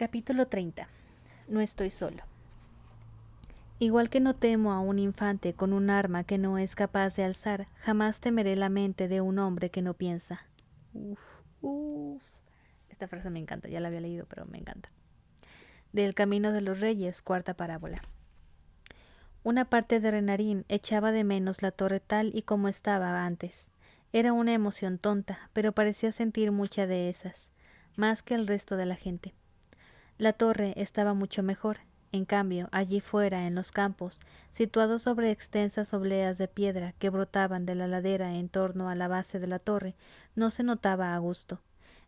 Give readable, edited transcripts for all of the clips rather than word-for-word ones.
Capítulo 30. No estoy solo. Igual que no temo a un infante con un arma que no es capaz de alzar, jamás temeré la mente de un hombre que no piensa. Uf, uf. Esta frase me encanta, ya la había leído, pero me encanta. Del Camino de los Reyes, cuarta parábola. Una parte de Renarín echaba de menos la torre tal y como estaba antes. Era una emoción tonta, pero parecía sentir mucha de esas, más que el resto de la gente. La torre estaba mucho mejor. En cambio, allí fuera, en los campos, situados sobre extensas obleas de piedra que brotaban de la ladera en torno a la base de la torre, no se notaba a gusto.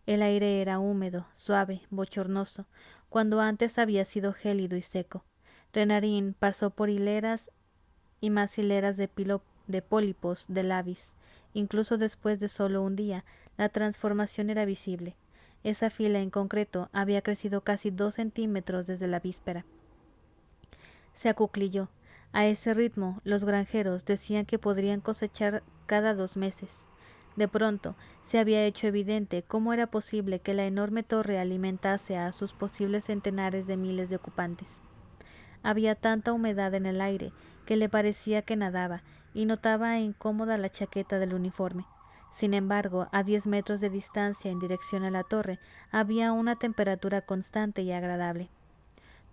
El aire era húmedo, suave, bochornoso, cuando antes había sido gélido y seco. Renarín pasó por hileras y más hileras de pólipos de lavis. Incluso después de solo un día, la transformación era visible. Esa fila en concreto había crecido casi 2 centímetros desde la víspera. Se acuclilló. A ese ritmo, los granjeros decían que podrían cosechar cada 2 meses. De pronto, se había hecho evidente cómo era posible que la enorme torre alimentase a sus posibles centenares de miles de ocupantes. Había tanta humedad en el aire que le parecía que nadaba, y notaba incómoda la chaqueta del uniforme. Sin embargo, a 10 metros de distancia en dirección a la torre, había una temperatura constante y agradable.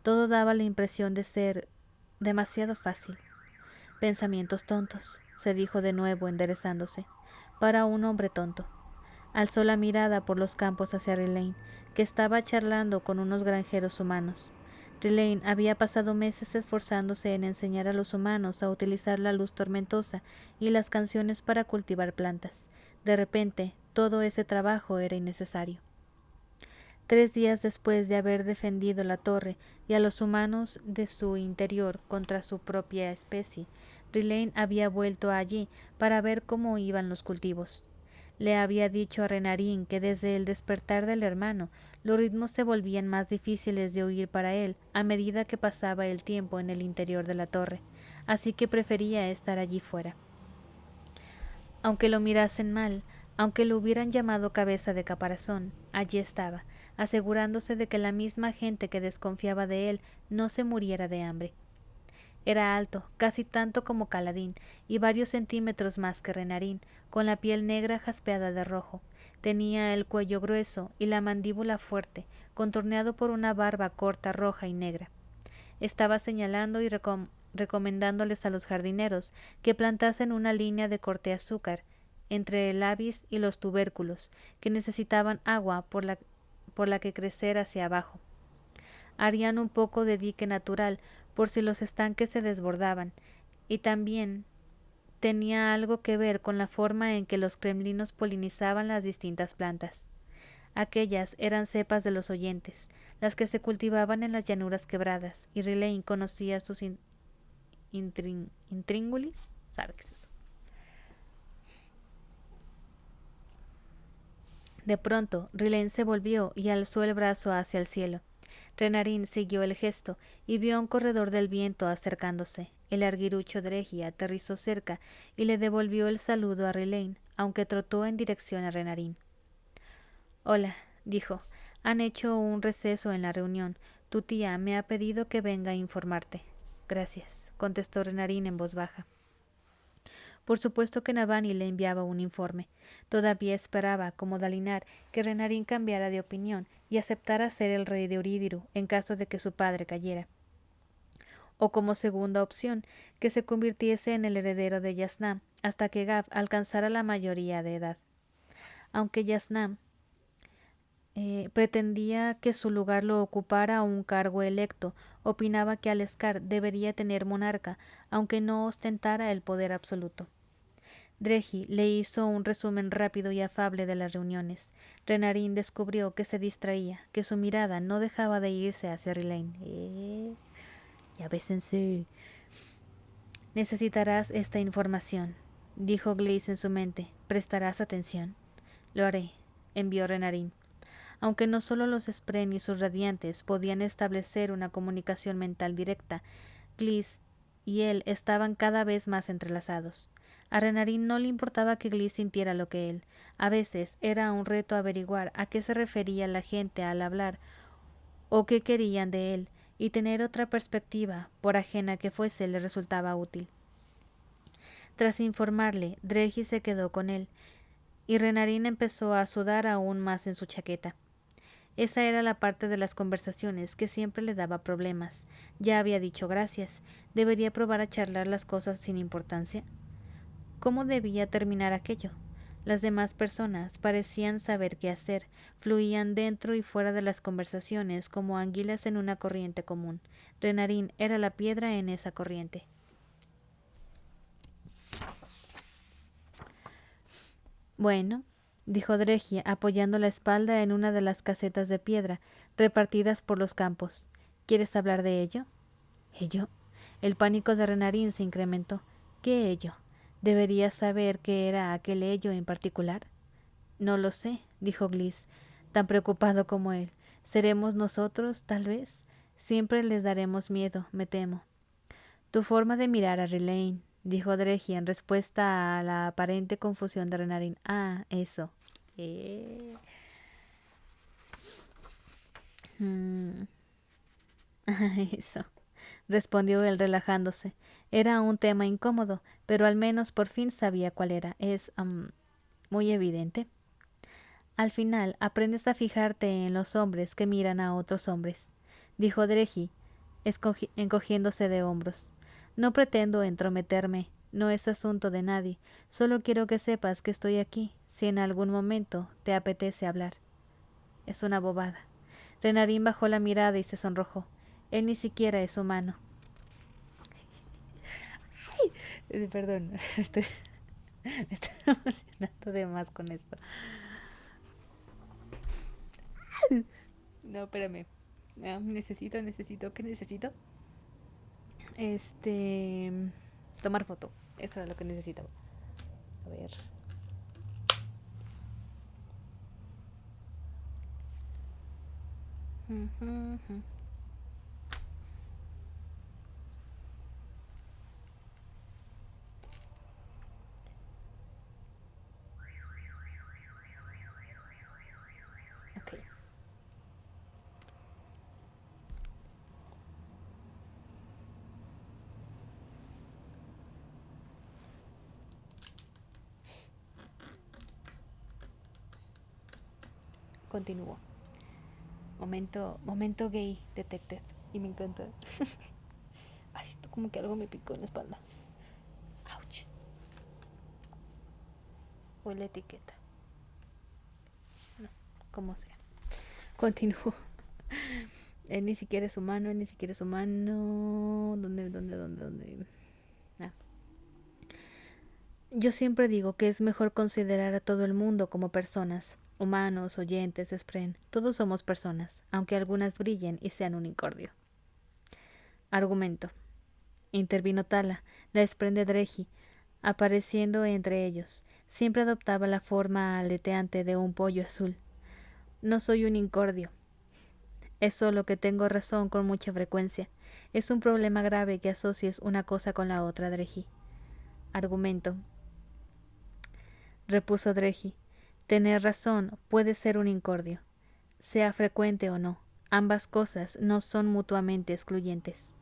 Todo daba la impresión de ser demasiado fácil. Pensamientos tontos, se dijo de nuevo enderezándose, para un hombre tonto. Alzó la mirada por los campos hacia Riley, que estaba charlando con unos granjeros humanos. Riley había pasado meses esforzándose en enseñar a los humanos a utilizar la luz tormentosa y las canciones para cultivar plantas. De repente, todo ese trabajo era innecesario. 3 días después de haber defendido la torre y a los humanos de su interior contra su propia especie, Riley había vuelto allí para ver cómo iban los cultivos. Le había dicho a Renarín que desde el despertar del hermano los ritmos se volvían más difíciles de oír para él a medida que pasaba el tiempo en el interior de la torre, así que prefería estar allí fuera. Aunque lo mirasen mal, aunque lo hubieran llamado cabeza de caparazón, allí estaba, asegurándose de que la misma gente que desconfiaba de él no se muriera de hambre. Era alto, casi tanto como Caladín, y varios centímetros más que Renarín, con la piel negra jaspeada de rojo. Tenía el cuello grueso y la mandíbula fuerte, contorneado por una barba corta, roja y negra. Estaba señalando y recomendándoles a los jardineros que plantasen una línea de corte azúcar entre el labis y los tubérculos, que necesitaban agua por la que crecer hacia abajo. Harían un poco de dique natural por si los estanques se desbordaban, y también tenía algo que ver con la forma en que los gremlinos polinizaban las distintas plantas. Aquellas eran cepas de los oyentes, las que se cultivaban en las llanuras quebradas, y Riley conocía sus intríngulis. ¿Sabe qué es eso? De pronto, Riley se volvió y alzó el brazo hacia el cielo. Renarín siguió el gesto y vio a un corredor del viento acercándose. El arguirucho Dreji aterrizó cerca y le devolvió el saludo a Riley, aunque trotó en dirección a Renarín. Hola, dijo. Han hecho un receso en la reunión. Tu tía me ha pedido que venga a informarte. Gracias, contestó Renarín en voz baja. Por supuesto que Navani le enviaba un informe. Todavía esperaba, como Dalinar, que Renarín cambiara de opinión y aceptara ser el rey de Urídiru en caso de que su padre cayera. O como segunda opción, que se convirtiese en el heredero de Yasnam hasta que Gav alcanzara la mayoría de edad. Aunque Yasnam pretendía que su lugar lo ocupara un cargo electo, opinaba que Aleskar debería tener monarca, aunque no ostentara el poder absoluto. Dreji le hizo un resumen rápido y afable de las reuniones. Renarín descubrió que se distraía, que su mirada no dejaba de irse hacia Riley. Ya bésense. Necesitarás esta información, dijo Gliss en su mente. ¿Prestarás atención? Lo haré, envió Renarín. Aunque no solo los Spren y sus radiantes podían establecer una comunicación mental directa, Gliss y él estaban cada vez más entrelazados. A Renarín no le importaba que Gliss sintiera lo que él. A veces era un reto averiguar a qué se refería la gente al hablar o qué querían de él, y tener otra perspectiva, por ajena que fuese, le resultaba útil. Tras informarle, Dregi se quedó con él, y Renarín empezó a sudar aún más en su chaqueta. Esa era la parte de las conversaciones que siempre le daba problemas. Ya había dicho gracias. ¿Debería probar a charlar las cosas sin importancia? ¿Cómo debía terminar aquello? Las demás personas parecían saber qué hacer, fluían dentro y fuera de las conversaciones como anguilas en una corriente común. Renarín era la piedra en esa corriente. Bueno, dijo Dregi, apoyando la espalda en una de las casetas de piedra repartidas por los campos. ¿Quieres hablar de ello? ¿Ello? El pánico de Renarín se incrementó. ¿Qué ello? ¿Debería saber qué era aquel ello en particular? No lo sé, dijo Gliss, tan preocupado como él. ¿Seremos nosotros, tal vez? Siempre les daremos miedo, me temo. Tu forma de mirar a Rilane, dijo Dregi en respuesta a la aparente confusión de Renarín. Ah, eso. Eso, respondió él relajándose. Era un tema incómodo, pero al menos por fin sabía cuál era. Es muy evidente. Al final aprendes a fijarte en los hombres que miran a otros hombres, dijo Dregi, encogiéndose de hombros. No pretendo entrometerme, no es asunto de nadie, solo quiero que sepas que estoy aquí, si en algún momento te apetece hablar. Es una bobada. Renarín bajó la mirada y se sonrojó. Él ni siquiera es humano. Perdón, me estoy emocionando de más con esto. No, espérame. No, ¿qué necesito? Tomar foto. Eso era lo que necesitaba. A ver. Ok. Continúo. Momento gay detected. Y me encanta. Ay, siento como que algo me picó en la espalda. Ouch. O la etiqueta. No, como sea. Continúo. Él ni siquiera es humano, ¿Dónde? Ah. Yo siempre digo que es mejor considerar a todo el mundo como personas. Humanos, oyentes, spren. Todos somos personas, aunque algunas brillen y sean unicornio. Argumento. Intervino Tala, la sprende Dregi, apareciendo entre ellos. Siempre adoptaba la forma aleteante de un pollo azul. No soy un incordio. Es solo que tengo razón con mucha frecuencia. Es un problema grave que asocies una cosa con la otra, Dregi. Argumento. Repuso Dregi. Tener razón puede ser un incordio. Sea frecuente o no, ambas cosas no son mutuamente excluyentes.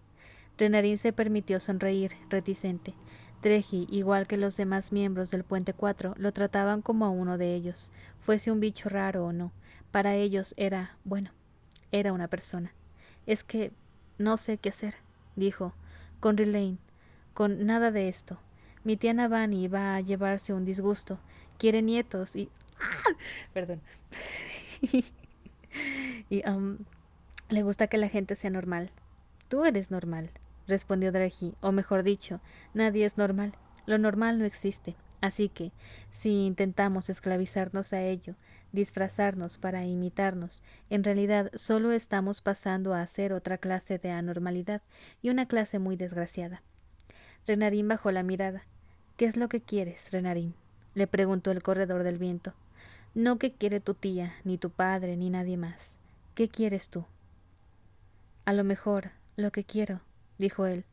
Renarín se permitió sonreír, reticente. Dregi, igual que los demás miembros del Puente 4, lo trataban como a uno de ellos, fuese un bicho raro o no. Para ellos era, bueno, era una persona. Es que no sé qué hacer, dijo, con Rilane, con nada de esto. Mi tía Navani va a llevarse un disgusto. Quiere nietos y... Perdón. y le gusta que la gente sea normal. Tú eres normal, respondió Draghi, o mejor dicho, nadie es normal. Lo normal no existe. Así que, si intentamos esclavizarnos a ello, disfrazarnos para imitarnos, en realidad solo estamos pasando a ser otra clase de anormalidad y una clase muy desgraciada. Renarín bajó la mirada. ¿Qué es lo que quieres, Renarín? Le preguntó el corredor del viento. No qué quiere tu tía, ni tu padre, ni nadie más. ¿Qué quieres tú? A lo mejor, lo que quiero, dijo él,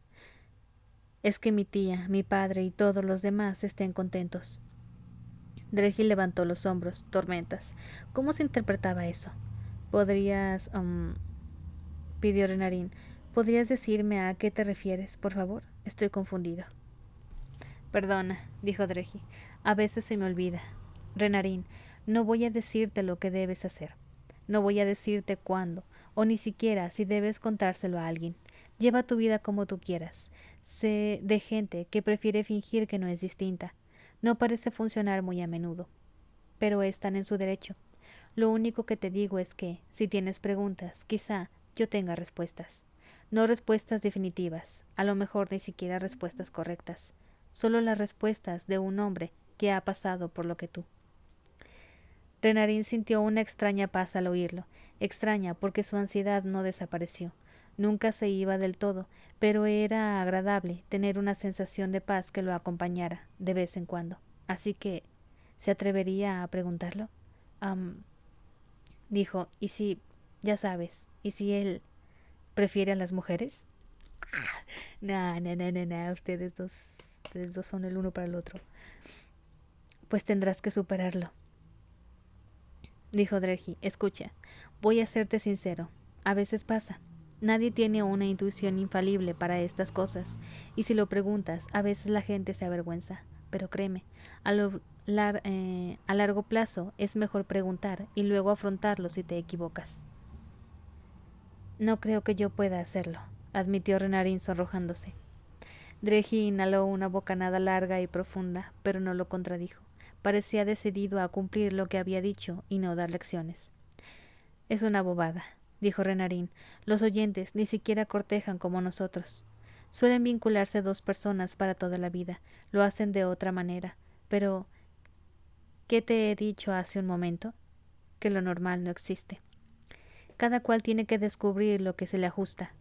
es que mi tía, mi padre y todos los demás estén contentos. Dregi levantó los hombros. Tormentas. ¿Cómo se interpretaba eso? ¿Podrías pidió Renarín. ¿Podrías decirme a qué te refieres, por favor? Estoy confundido. Perdona, dijo Dreji. A veces se me olvida. Renarín, no voy a decirte lo que debes hacer. No voy a decirte cuándo, o ni siquiera si debes contárselo a alguien. Lleva tu vida como tú quieras. Sé de gente que prefiere fingir que no es distinta. No parece funcionar muy a menudo. Pero están en su derecho. Lo único que te digo es que, si tienes preguntas, quizá yo tenga respuestas. No respuestas definitivas, a lo mejor ni siquiera respuestas correctas. Solo las respuestas de un hombre que ha pasado por lo que tú. Renarín sintió una extraña paz al oírlo, extraña porque su ansiedad no desapareció. Nunca se iba del todo, pero era agradable tener una sensación de paz que lo acompañara de vez en cuando. Así que, ¿se atrevería a preguntarlo? Dijo, ¿y si, ya sabes, y si él prefiere a las mujeres? No, ustedes dos son el uno para el otro. Pues tendrás que superarlo, dijo Dreji. Escucha, voy a serte sincero. A veces pasa. Nadie tiene una intuición infalible para estas cosas, y si lo preguntas, a veces la gente se avergüenza. Pero créeme, a largo plazo es mejor preguntar y luego afrontarlo si te equivocas. No creo que yo pueda hacerlo, admitió Renarín sonrojándose. Dreji inhaló una bocanada larga y profunda, pero no lo contradijo. Parecía decidido a cumplir lo que había dicho y no dar lecciones. Es una bobada, dijo Renarín. Los oyentes ni siquiera cortejan como nosotros. Suelen vincularse dos personas para toda la vida. Lo hacen de otra manera. Pero, ¿qué te he dicho hace un momento? Que lo normal no existe. Cada cual tiene que descubrir lo que se le ajusta,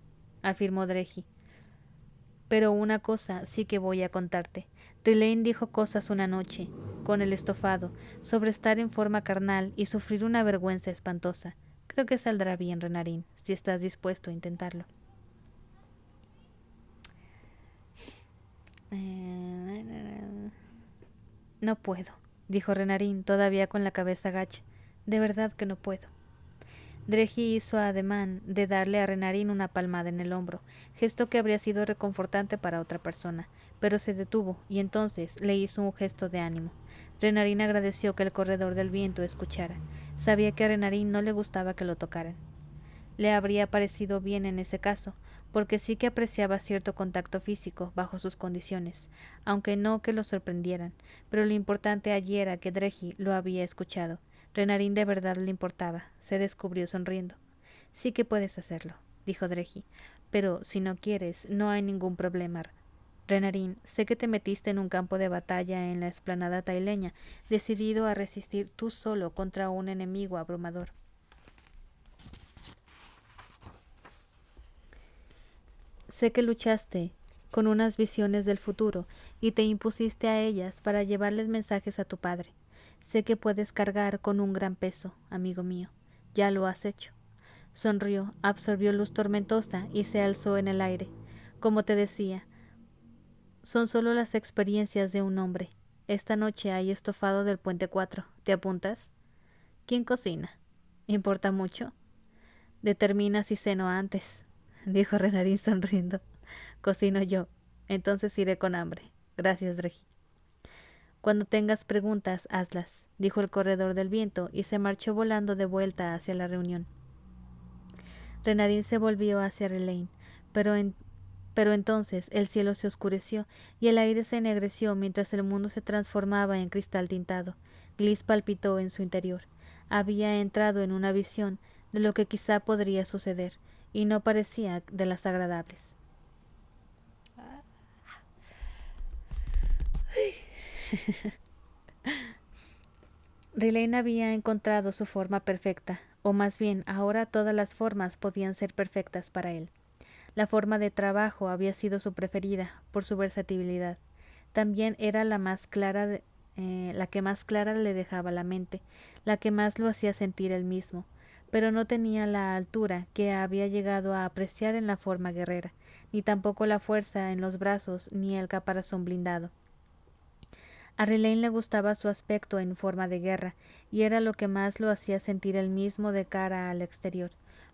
afirmó Dreji. Pero una cosa sí que voy a contarte. Rilane dijo cosas una noche, con el estofado, sobre estar en forma carnal y sufrir una vergüenza espantosa. Creo que saldrá bien, Renarín, si estás dispuesto a intentarlo. No puedo, dijo Renarín, todavía con la cabeza gacha. De verdad que no puedo. Dreji hizo ademán de darle a Renarín una palmada en el hombro, gesto que habría sido reconfortante para otra persona, pero se detuvo y entonces le hizo un gesto de ánimo. Renarín agradeció que el corredor del viento escuchara. Sabía que a Renarín no le gustaba que lo tocaran. Le habría parecido bien en ese caso, porque sí que apreciaba cierto contacto físico bajo sus condiciones, aunque no que lo sorprendieran, pero lo importante allí era que Dreji lo había escuchado. Renarín de verdad le importaba, se descubrió sonriendo. Sí que puedes hacerlo, dijo Dreji, pero si no quieres, no hay ningún problema. Renarín, sé que te metiste en un campo de batalla en la explanada taileña, decidido a resistir tú solo contra un enemigo abrumador. Sé que luchaste con unas visiones del futuro y te impusiste a ellas para llevarles mensajes a tu padre. Sé que puedes cargar con un gran peso, amigo mío. Ya lo has hecho. Sonrió, absorbió luz tormentosa y se alzó en el aire. Como te decía, son solo las experiencias de un hombre. Esta noche hay estofado del Puente 4. ¿Te apuntas? ¿Quién cocina? ¿Importa mucho? Determina si ceno antes, dijo Renarín sonriendo. Cocino yo. Entonces iré con hambre. Gracias, Dreji. Cuando tengas preguntas, hazlas, dijo el corredor del viento y se marchó volando de vuelta hacia la reunión. Renarín se volvió hacia Rilane, pero entonces el cielo se oscureció y el aire se ennegreció mientras el mundo se transformaba en cristal tintado. Gliss palpitó en su interior. Había entrado en una visión de lo que quizá podría suceder, y no parecía de las agradables. Rilane había encontrado su forma perfecta, o más bien ahora todas las formas podían ser perfectas para él. La forma de trabajo había sido su preferida, por su versatilidad. También era la que más clara le dejaba la mente, la que más lo hacía sentir él mismo, pero no tenía la altura que había llegado a apreciar en la forma guerrera, ni tampoco la fuerza en los brazos ni el caparazón blindado. A Rilane le gustaba su aspecto en forma de guerra, y era lo que más lo hacía sentir él mismo de cara al exterior.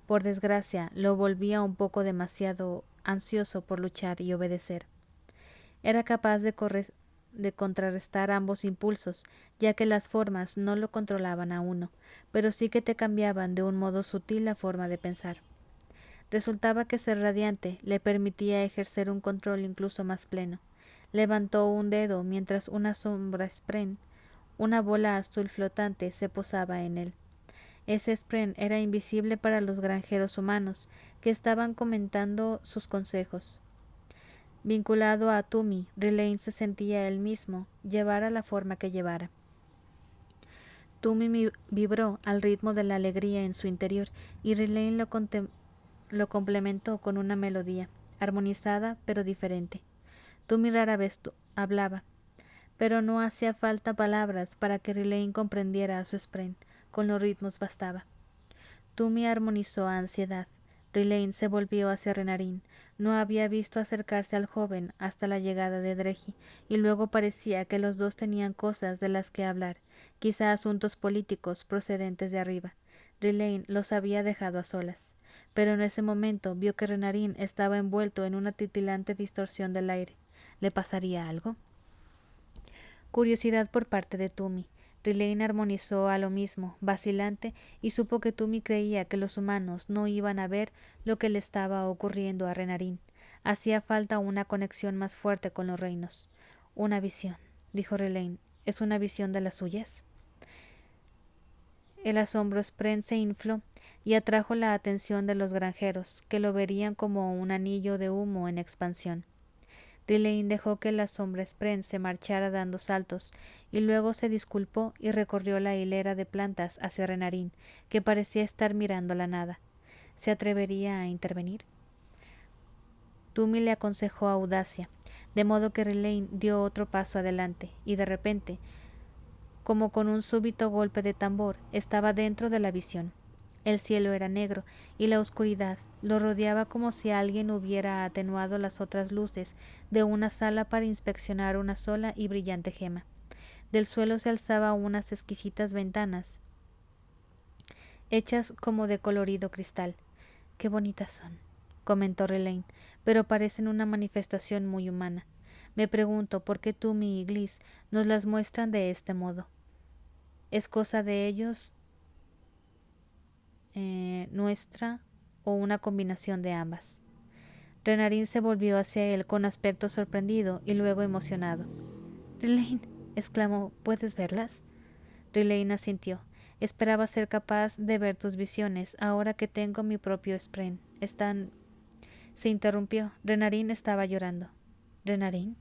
Por desgracia, lo volvía un poco demasiado ansioso por luchar y obedecer. Era capaz de contrarrestar ambos impulsos, ya que las formas no lo controlaban a uno, pero sí que te cambiaban de un modo sutil la forma de pensar. Resultaba que ser radiante le permitía ejercer un control incluso más pleno. Levantó un dedo mientras una sombra spren, una bola azul flotante, se posaba en él. Ese spren era invisible para los granjeros humanos, que estaban comentando sus consejos. Vinculado a Tumi, Riley se sentía él mismo, llevara la forma que llevara. Tumi vibró al ritmo de la alegría en su interior y Riley lo complementó con una melodía, armonizada pero diferente. Tumi rara vez hablaba, pero no hacía falta palabras para que Riley comprendiera a su spren, con los ritmos bastaba. Tumi armonizó a ansiedad. Riley se volvió hacia Renarín. No había visto acercarse al joven hasta la llegada de Dreji, y luego parecía que los dos tenían cosas de las que hablar, quizá asuntos políticos procedentes de arriba. Riley los había dejado a solas, pero en ese momento vio que Renarín estaba envuelto en una titilante distorsión del aire. ¿Le pasaría algo? Curiosidad por parte de Tumi. Riley armonizó a lo mismo, vacilante, y supo que Tumi creía que los humanos no iban a ver lo que le estaba ocurriendo a Renarín. Hacía falta una conexión más fuerte con los reinos. Una visión, dijo Riley. ¿Es una visión de las suyas? El asombro spren se infló y atrajo la atención de los granjeros, que lo verían como un anillo de humo en expansión. Riley dejó que la sombra spren se marchara dando saltos, y luego se disculpó y recorrió la hilera de plantas hacia Renarín, que parecía estar mirando la nada. ¿Se atrevería a intervenir? Tumi le aconsejó audacia, de modo que Riley dio otro paso adelante, y de repente, como con un súbito golpe de tambor, estaba dentro de la visión. El cielo era negro, y la oscuridad lo rodeaba como si alguien hubiera atenuado las otras luces de una sala para inspeccionar una sola y brillante gema. Del suelo se alzaban unas exquisitas ventanas, hechas como de colorido cristal. «Qué bonitas son», comentó Riley, «pero parecen una manifestación muy humana. Me pregunto por qué Tumi y Gliss nos las muestran de este modo. ¿Es cosa de ellos nuestra o una combinación de ambas?» Renarín se volvió hacia él con aspecto sorprendido y luego emocionado. «Riley», exclamó, «¿puedes verlas?» Riley asintió. «Esperaba ser capaz de ver tus visiones, ahora que tengo mi propio spren. Están...» Se interrumpió. Renarín estaba llorando. «¿Renarín?»,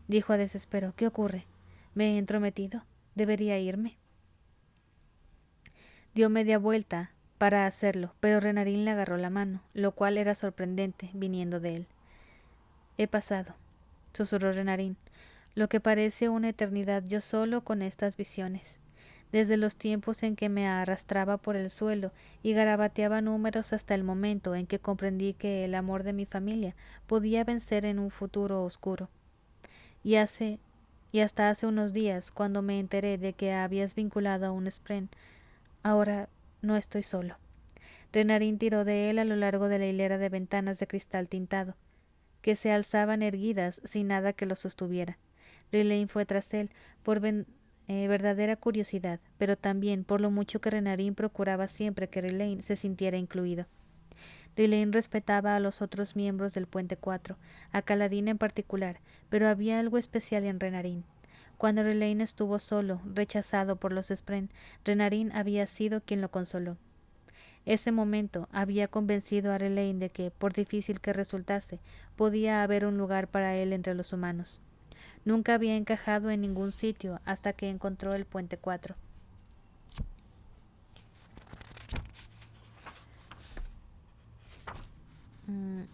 dijo a desespero. «¿Qué ocurre? ¿Me he entrometido? ¿Debería irme?» Dio media vuelta para hacerlo, pero Renarín le agarró la mano, lo cual era sorprendente, viniendo de él. «He pasado», susurró Renarín, «lo que parece una eternidad yo solo con estas visiones. Desde los tiempos en que me arrastraba por el suelo y garabateaba números hasta el momento en que comprendí que el amor de mi familia podía vencer en un futuro oscuro. Y hasta hace unos días, cuando me enteré de que habías vinculado a un spren, ahora no estoy solo». Renarín tiró de él a lo largo de la hilera de ventanas de cristal tintado, que se alzaban erguidas sin nada que los sostuviera. Riley fue tras él por verdadera curiosidad, pero también por lo mucho que Renarín procuraba siempre que Riley se sintiera incluido. Riley respetaba a los otros miembros del Puente 4, a Caladín en particular, pero había algo especial en Renarín. Cuando Riley estuvo solo, rechazado por los spren, Renarín había sido quien lo consoló. Ese momento había convencido a Riley de que, por difícil que resultase, podía haber un lugar para él entre los humanos. Nunca había encajado en ningún sitio hasta que encontró el Puente 4.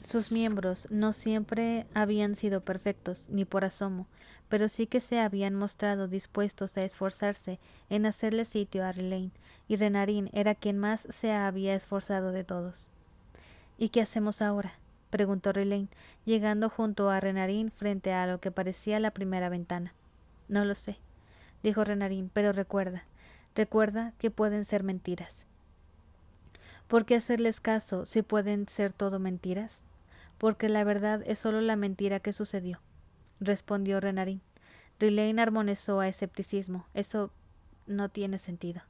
Sus miembros no siempre habían sido perfectos, ni por asomo, pero sí que se habían mostrado dispuestos a esforzarse en hacerle sitio a Riley, y Renarín era quien más se había esforzado de todos. «¿Y qué hacemos ahora?», preguntó Riley, llegando junto a Renarín frente a lo que parecía la primera ventana. «No lo sé», dijo Renarín, «pero recuerda que pueden ser mentiras». ¿Por qué hacerles caso si pueden ser todo mentiras? Porque la verdad es solo la mentira que sucedió, respondió Renarín. Riley armonizó a escepticismo. Eso no tiene sentido.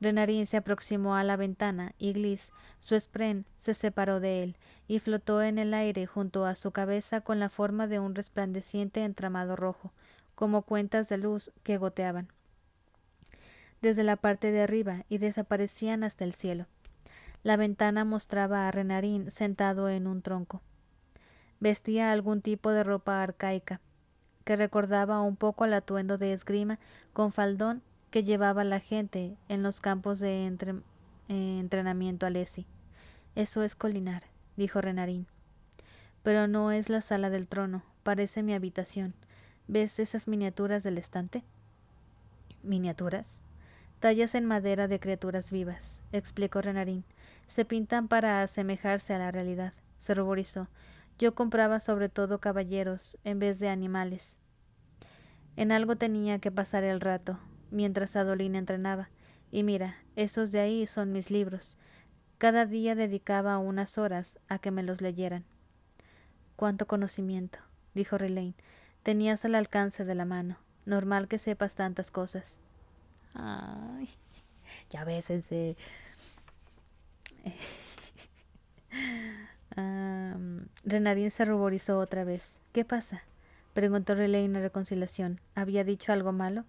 Renarín se aproximó a la ventana y Gliss, su spren, se separó de él y flotó en el aire junto a su cabeza con la forma de un resplandeciente entramado rojo, como cuentas de luz que goteaban desde la parte de arriba y desaparecían hasta el cielo. La ventana mostraba a Renarín sentado en un tronco. Vestía algún tipo de ropa arcaica, que recordaba un poco al atuendo de esgrima con faldón que llevaba la gente en los campos de entrenamiento alesi. Eso es colinar, dijo Renarín. Pero no es la sala del trono, parece mi habitación. ¿Ves esas miniaturas del estante? ¿Miniaturas? Tallas en madera de criaturas vivas, explicó Renarín. Se pintan para asemejarse a la realidad. Se ruborizó. Yo compraba sobre todo caballeros en vez de animales. En algo tenía que pasar el rato, mientras Adolín entrenaba. Y mira, esos de ahí son mis libros. Cada día dedicaba unas horas a que me los leyeran. Cuánto conocimiento, dijo Riley. Tenías al alcance de la mano. Normal que sepas tantas cosas. Ay, ya ves ese... Renarín se ruborizó otra vez. ¿Qué pasa? Preguntó Riley en reconciliación. ¿Había dicho algo malo?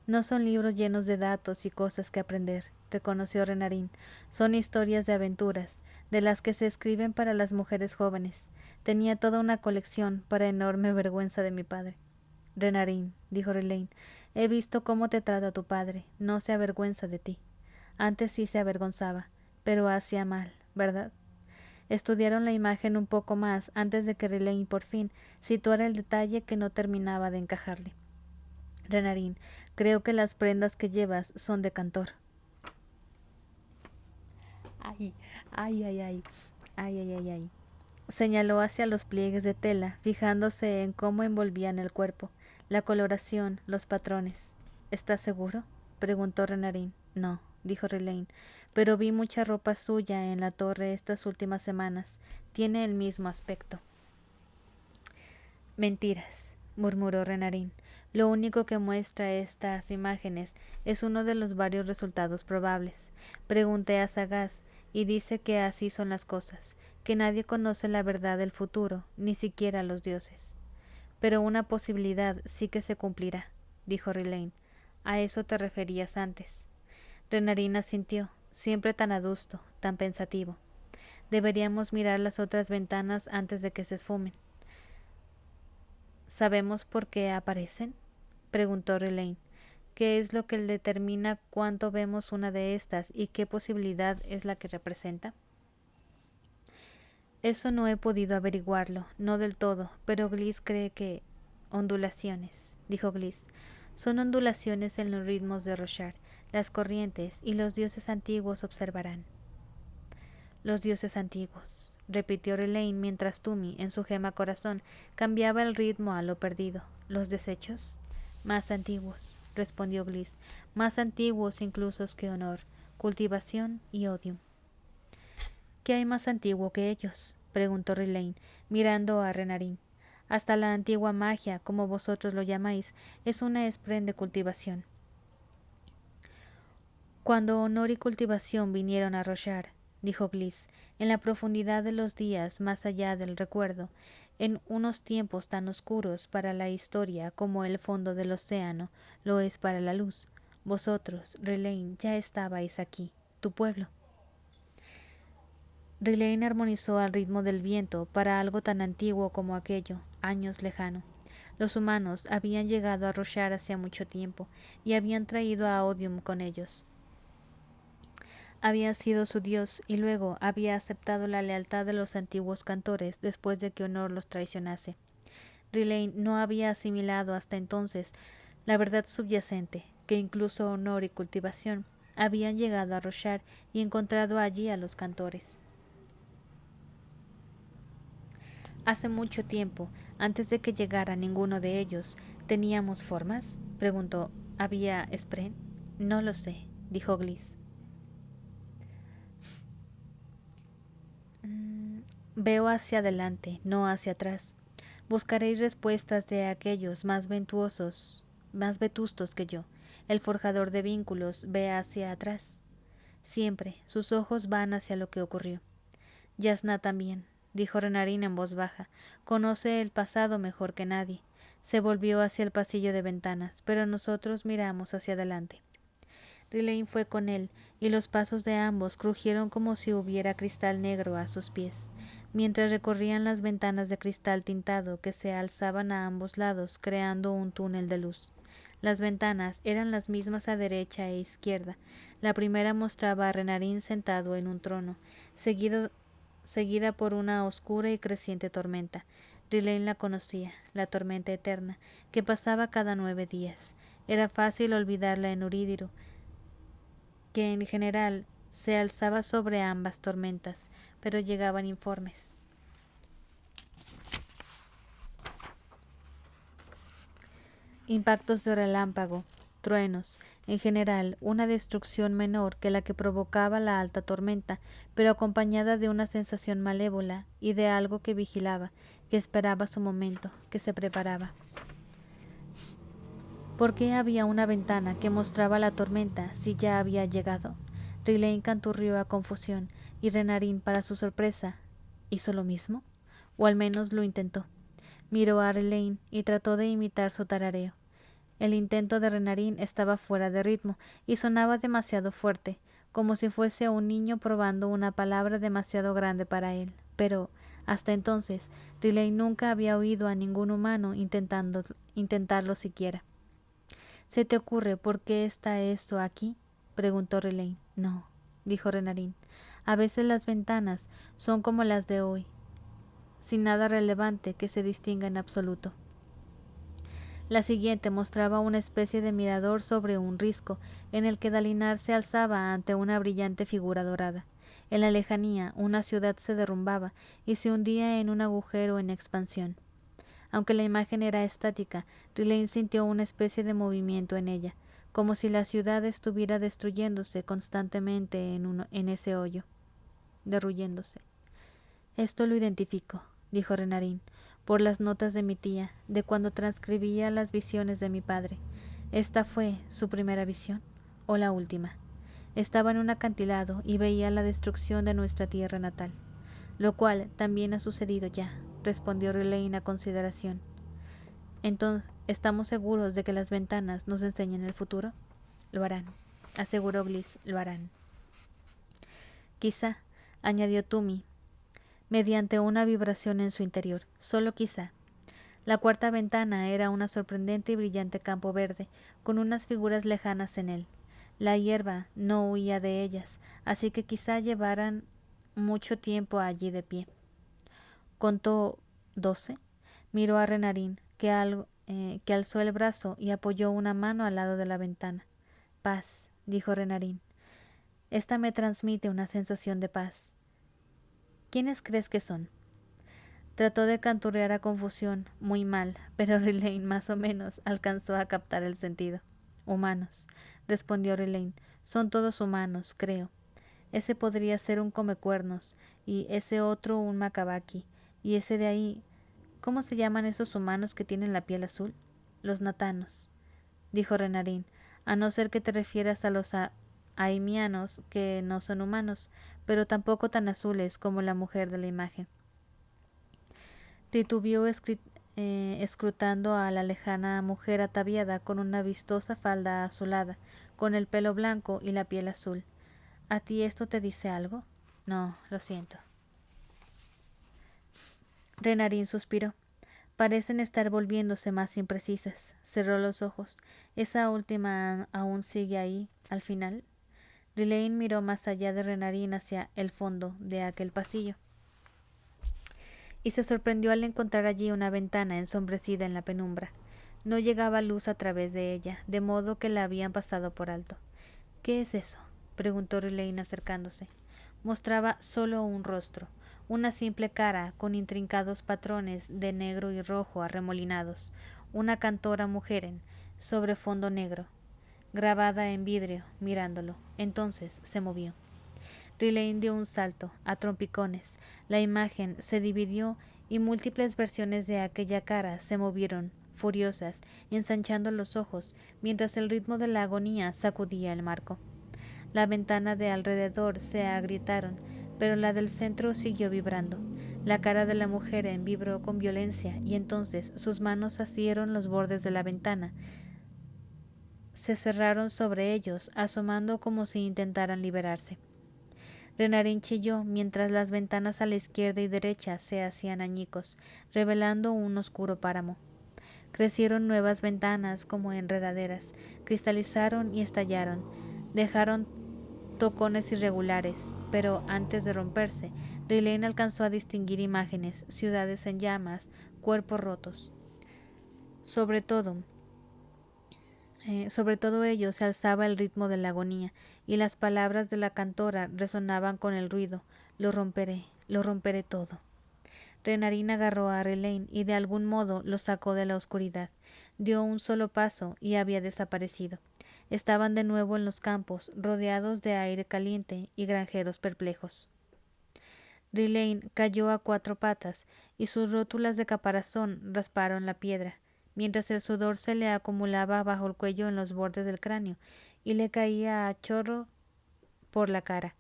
No son libros llenos de datos y cosas que aprender, reconoció Renarín. Son historias de aventuras, de las que se escriben para las mujeres jóvenes. Tenía toda una colección, para enorme vergüenza de mi padre. Renarín, dijo Riley, he visto cómo te trata tu padre. No se avergüenza de ti. Antes sí se avergonzaba, pero hacía mal, ¿verdad? Estudiaron la imagen un poco más antes de que Riley por fin situara el detalle que no terminaba de encajarle. Renarín, creo que las prendas que llevas son de cantor. Ay, ay, ay, ay, ay, ay, ay, ay. Señaló hacia los pliegues de tela, fijándose en cómo envolvían el cuerpo, la coloración, los patrones. ¿Estás seguro? Preguntó Renarín. No, dijo Riley, pero vi mucha ropa suya en la torre estas últimas semanas. Tiene el mismo aspecto. Mentiras, murmuró Renarín. Lo único que muestra estas imágenes es uno de los varios resultados probables. Pregunté a Sagaz y dice que así son las cosas, que nadie conoce la verdad del futuro, ni siquiera los dioses. Pero una posibilidad sí que se cumplirá, dijo Riley. A eso te referías antes. Renarín asintió, siempre tan adusto, tan pensativo. Deberíamos mirar las otras ventanas antes de que se esfumen. ¿Sabemos por qué aparecen? Preguntó Riley. ¿Qué es lo que determina cuánto vemos una de estas y qué posibilidad es la que representa? Eso no he podido averiguarlo, no del todo, pero Gliss cree que... Ondulaciones, dijo Gliss. Son ondulaciones en los ritmos de Roshar, las corrientes, y los dioses antiguos observarán. Los dioses antiguos, repitió Riley mientras Tumi, en su gema corazón, cambiaba el ritmo a lo perdido. ¿Los desechos? Más antiguos, respondió Gliss, más antiguos incluso que honor, cultivación y odium. ¿Qué hay más antiguo que ellos? Preguntó Riley, mirando a Renarín. Hasta la antigua magia, como vosotros lo llamáis, es una espren de cultivación. Cuando honor y cultivación vinieron a Roshar, dijo Gliss, en la profundidad de los días más allá del recuerdo, en unos tiempos tan oscuros para la historia como el fondo del océano lo es para la luz, vosotros, Riley, ya estabais aquí, tu pueblo. Riley armonizó al ritmo del viento para algo tan antiguo como aquello, años lejano. Los humanos habían llegado a Roshar hacía mucho tiempo y habían traído a Odium con ellos. Había sido su dios y luego había aceptado la lealtad de los antiguos cantores después de que Honor los traicionase. Riley no había asimilado hasta entonces la verdad subyacente, que incluso Honor y cultivación habían llegado a Roshar y encontrado allí a los cantores. Hace mucho tiempo, antes de que llegara ninguno de ellos, ¿teníamos formas? Preguntó. ¿Había espren? No lo sé, dijo Gliss. Veo hacia adelante, no hacia atrás. Buscaréis respuestas de aquellos más vetustos que yo. El forjador de vínculos ve hacia atrás. Siempre sus ojos van hacia lo que ocurrió. Yasna también, dijo Renarín en voz baja, conoce el pasado mejor que nadie. Se volvió hacia el pasillo de ventanas, pero nosotros miramos hacia adelante. Riley fue con él, y los pasos de ambos crujieron como si hubiera cristal negro a sus pies, mientras recorrían las ventanas de cristal tintado que se alzaban a ambos lados, creando un túnel de luz. Las ventanas eran las mismas a derecha e izquierda. La primera mostraba a Renarín sentado en un trono, seguida por una oscura y creciente tormenta. Riley la conocía, la tormenta eterna, que pasaba cada 9 días. Era fácil olvidarla en Urídiro, que en general se alzaba sobre ambas tormentas, pero llegaban informes. Impactos de relámpago, truenos, en general una destrucción menor que la que provocaba la alta tormenta, pero acompañada de una sensación malévola y de algo que vigilaba, que esperaba su momento, que se preparaba. ¿Por qué había una ventana que mostraba la tormenta si ya había llegado? Riley canturrió a confusión, y Renarín, para su sorpresa, ¿hizo lo mismo? O al menos lo intentó. Miró a Riley y trató de imitar su tarareo. El intento de Renarín estaba fuera de ritmo y sonaba demasiado fuerte, como si fuese un niño probando una palabra demasiado grande para él. Pero, hasta entonces, Riley nunca había oído a ningún humano intentarlo siquiera. ¿Se te ocurre por qué está esto aquí? Preguntó Riley. No, dijo Renarín. A veces las ventanas son como las de hoy, sin nada relevante que se distinga en absoluto. La siguiente mostraba una especie de mirador sobre un risco, en el que Dalinar se alzaba ante una brillante figura dorada. En la lejanía, una ciudad se derrumbaba y se hundía en un agujero en expansión. Aunque la imagen era estática, Riley sintió una especie de movimiento en ella, como si la ciudad estuviera destruyéndose constantemente en ese hoyo, derruyéndose. Esto lo identifico, dijo Renarín, por las notas de mi tía, de cuando transcribía las visiones de mi padre. ¿Esta fue su primera visión? ¿O la última? Estaba en un acantilado y veía la destrucción de nuestra tierra natal, lo cual también ha sucedido ya, respondió Riley a consideración. Entonces, ¿estamos seguros de que las ventanas nos enseñan el futuro? Lo harán, aseguró Bliss, lo harán. Quizá, añadió Tumi, mediante una vibración en su interior, solo quizá. La cuarta ventana era un sorprendente y brillante campo verde, con unas figuras lejanas en él. La hierba no huía de ellas, así que quizá llevaran mucho tiempo allí de pie. Contó 12. Miró a Renarín, que alzó el brazo y apoyó una mano al lado de la ventana. Paz, dijo Renarín. Esta me transmite una sensación de paz. ¿Quiénes crees que son? Trató de canturrear a confusión, muy mal, pero Riley más o menos alcanzó a captar el sentido. Humanos, respondió Riley. Son todos humanos, creo. Ese podría ser un comecuernos, y ese otro un macabaki, y ese de ahí. ¿Cómo se llaman esos humanos que tienen la piel azul? Los natanos, dijo Renarín, a no ser que te refieras a los aimianos, que no son humanos, pero tampoco tan azules como la mujer de la imagen. Titubeó escrutando a la lejana mujer ataviada con una vistosa falda azulada, con el pelo blanco y la piel azul. ¿A ti esto te dice algo? No, lo siento. Renarín suspiró. Parecen estar volviéndose más imprecisas. Cerró los ojos. ¿Esa última aún sigue ahí, al final? Riley miró más allá de Renarín hacia el fondo de aquel pasillo, y se sorprendió al encontrar allí una ventana ensombrecida en la penumbra. No llegaba luz a través de ella, de modo que la habían pasado por alto. ¿Qué es eso? Preguntó Riley acercándose. Mostraba solo un rostro, una simple cara con intrincados patrones de negro y rojo arremolinados, una cantora mujer sobre fondo negro, grabada en vidrio, mirándolo. Entonces se movió. Riley dio un salto, a trompicones. La imagen se dividió y múltiples versiones de aquella cara se movieron, furiosas, ensanchando los ojos, mientras el ritmo de la agonía sacudía el marco. La ventana de alrededor se agrietaron, pero la del centro siguió vibrando. La cara de la mujer vibró con violencia y entonces sus manos asieron los bordes de la ventana. Se cerraron sobre ellos, asomando como si intentaran liberarse. Renarín chilló mientras las ventanas a la izquierda y derecha se hacían añicos, revelando un oscuro páramo. Crecieron nuevas ventanas como enredaderas, cristalizaron y estallaron, dejaron tocones irregulares, pero antes de romperse, Riley alcanzó a distinguir imágenes, ciudades en llamas, cuerpos rotos. Sobre todo ello se alzaba el ritmo de la agonía, y las palabras de la cantora resonaban con el ruido: lo romperé todo. Renarín agarró a Riley y de algún modo lo sacó de la oscuridad. Dio un solo paso y había desaparecido. Estaban de nuevo en los campos, rodeados de aire caliente y granjeros perplejos. Riley cayó a cuatro patas y sus rótulas de caparazón rasparon la piedra, mientras el sudor se le acumulaba bajo el cuello en los bordes del cráneo y le caía a chorro por la cara.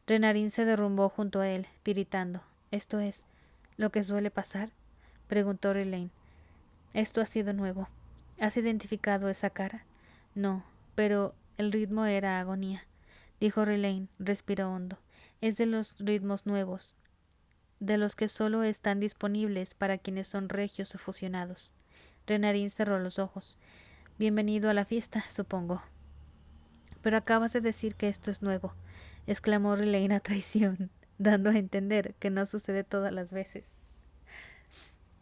Renarín se derrumbó junto a él, tiritando. ¿Esto es lo que suele pasar?, preguntó Riley. Esto ha sido nuevo. ¿Has identificado esa cara? No, pero el ritmo era agonía, dijo Riley. Respiró hondo. Es de los ritmos nuevos, de los que solo están disponibles para quienes son regios o fusionados. Renarín cerró los ojos. Bienvenido a la fiesta, supongo. Pero acabas de decir que esto es nuevo, exclamó Riley a traición, dando a entender que no sucede todas las veces.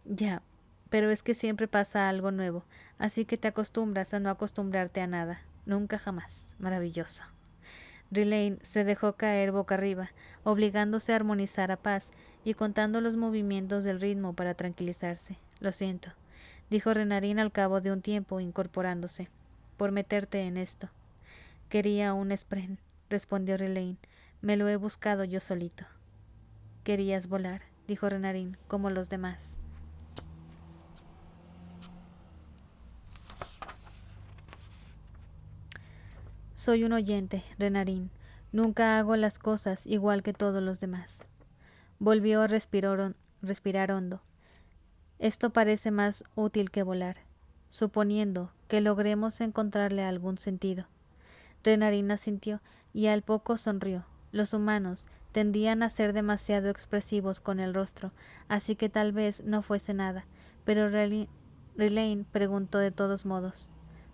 Ya, pero es que siempre pasa algo nuevo, así que te acostumbras a no acostumbrarte a nada. Nunca jamás. Maravilloso. Riley se dejó caer boca arriba, obligándose a armonizar a paz y contando los movimientos del ritmo para tranquilizarse. Lo siento, dijo Renarín al cabo de un tiempo, incorporándose, por meterte en esto. Quería un spren, respondió Riley. Me lo he buscado yo solito. Querías volar, dijo Renarín, como los demás. Soy un oyente, Renarín. Nunca hago las cosas igual que todos los demás. Volvió a respirar hondo. Esto parece más útil que volar, suponiendo que logremos encontrarle algún sentido. Renarín asintió y al poco sonrió. Los humanos tendían a ser demasiado expresivos con el rostro, así que tal vez no fuese nada, pero Riley preguntó de todos modos: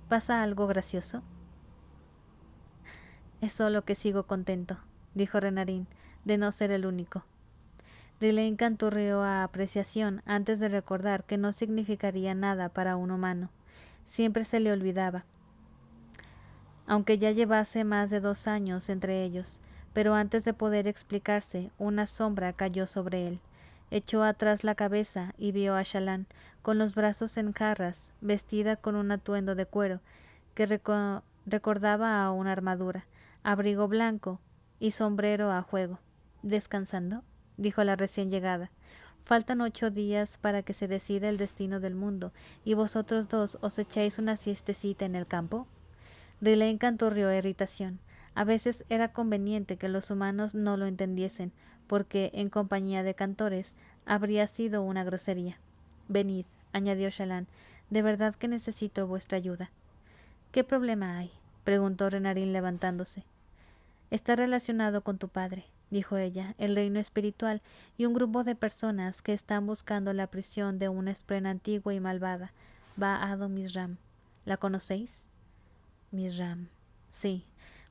¿Pasa algo gracioso? Es solo que sigo contento, dijo Renarín, de no ser el único. Riley canturreó a apreciación antes de recordar que no significaría nada para un humano. Siempre se le olvidaba, aunque ya llevase más de 2 años entre ellos, pero antes de poder explicarse, una sombra cayó sobre él. Echó atrás la cabeza y vio a Shallan, con los brazos en jarras, vestida con un atuendo de cuero que recordaba a una armadura, abrigo blanco y sombrero a juego. ¿Descansando?, dijo la recién llegada. Faltan 8 días para que se decida el destino del mundo, y vosotros dos os echáis una siestecita en el campo. Riley canturreó irritación. A veces era conveniente que los humanos no lo entendiesen, porque en compañía de cantores habría sido una grosería. Venid, añadió Shallan, de verdad que necesito vuestra ayuda. ¿Qué problema hay?, preguntó Renarín levantándose. Está relacionado con tu padre, dijo ella, el reino espiritual y un grupo de personas que están buscando la prisión de una spren antigua y malvada, Ba-Ado Mizram. ¿La conocéis? Mizram. Sí,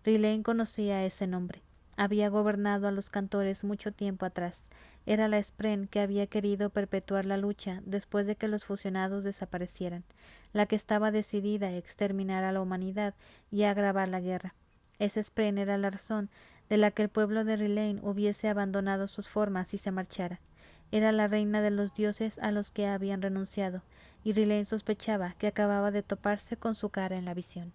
Riley conocía ese nombre. Había gobernado a los cantores mucho tiempo atrás. Era la spren que había querido perpetuar la lucha después de que los fusionados desaparecieran, la que estaba decidida a exterminar a la humanidad y a agravar la guerra. Esa spren era la razón de la que el pueblo de Riley hubiese abandonado sus formas y se marchara. Era la reina de los dioses a los que habían renunciado, y Riley sospechaba que acababa de toparse con su cara en la visión.